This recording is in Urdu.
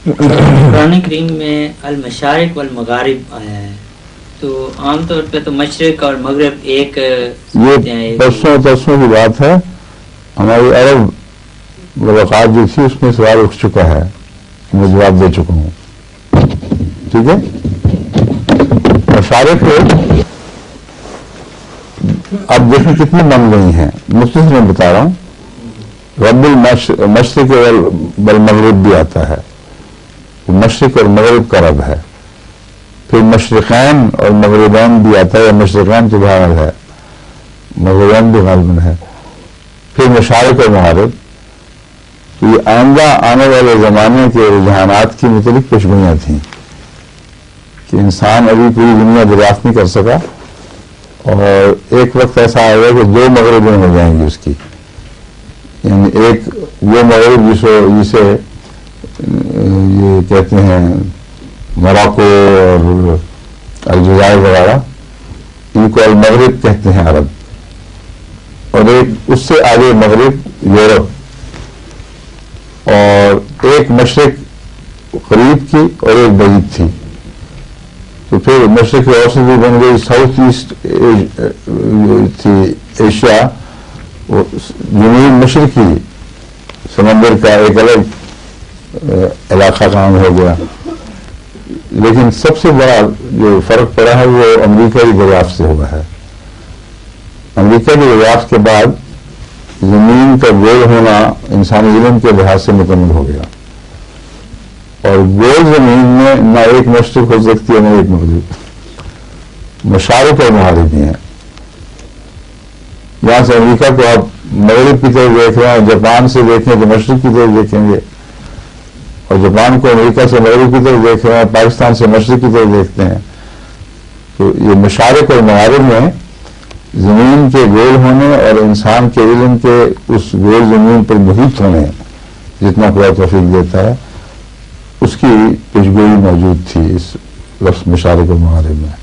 قرآن کریم میں المشارق والمغارب آیا ہے، تو عام طور پہ تو مشرق اور مغرب ایک یہ پرسوں کی بات ہے. ہماری عرب ملاقات جو تھی اس میں سوال اٹھ چکا ہے، میں جواب دے چکا ہوں. ٹھیک ہے. مشارق اب دیکھیں کتنی بن گئی ہیں. مختصر میں بتا رہا ہوں. رب المشرق والمغرب بھی آتا ہے، مشرق اور مغرب کا رب ہے. پھر مشرقین اور مغربین بھی آتا ہے، مشرقین تو غالب ہے، مغربین بھی غالب ہے. پھر مشارق اور مغرب. تو یہ آئندہ آنے والے زمانے کے رجحانات کی مختلف پیشگوئیاں تھیں کہ انسان ابھی پوری دنیا دریافت نہیں کر سکا، اور ایک وقت ایسا آئے گا کہ 2 مغربیں ہو جائیں گی اس کی. یعنی ایک وہ مغرب جسے یہ کہتے ہیں موراکو اور الجزائر وغیرہ، ان کو المغرب کہتے ہیں عرب، اور ایک اس سے آگے مغرب یورپ، اور ایک مشرق قریب کی اور ایک بعید تھی. تو پھر مشرق اوسط بھی بن گئی، ساؤتھ ایسٹ تھی ایشیا، جنوب مشرقی سمندر کا ایک الگ علاقہ کام ہو گیا. لیکن سب سے بڑا جو فرق پڑا ہے وہ امریکہ کی دریافت سے ہوا ہے. امریکہ کی دریافت کے بعد زمین کا گول ہونا انسانی علم کے لحاظ سے مکمل ہو گیا، اور گول زمین میں نہ ایک مشرق ہو سکتی ہے نہ ایک مغرب. مشارق اور مغارب ہیں. یہاں سے امریکہ کو آپ مغرب کی طرف دیکھ رہے ہیں، جاپان سے دیکھیں تو مشرق کی طرف دیکھیں گے، اور جاپان کو امریکہ سے مغرب کی طرف دیکھ رہے ہیں، پاکستان سے مشرق کی طرف دیکھتے ہیں. تو یہ مشارق اور مغارب میں زمین کے گول ہونے اور انسان کے علم کے اس گول زمین پر محیط ہونے جتنا خدا توفیق دیتا ہے، اس کی پیشگوئی موجود تھی اس لفظ مشارق اور مغارب میں.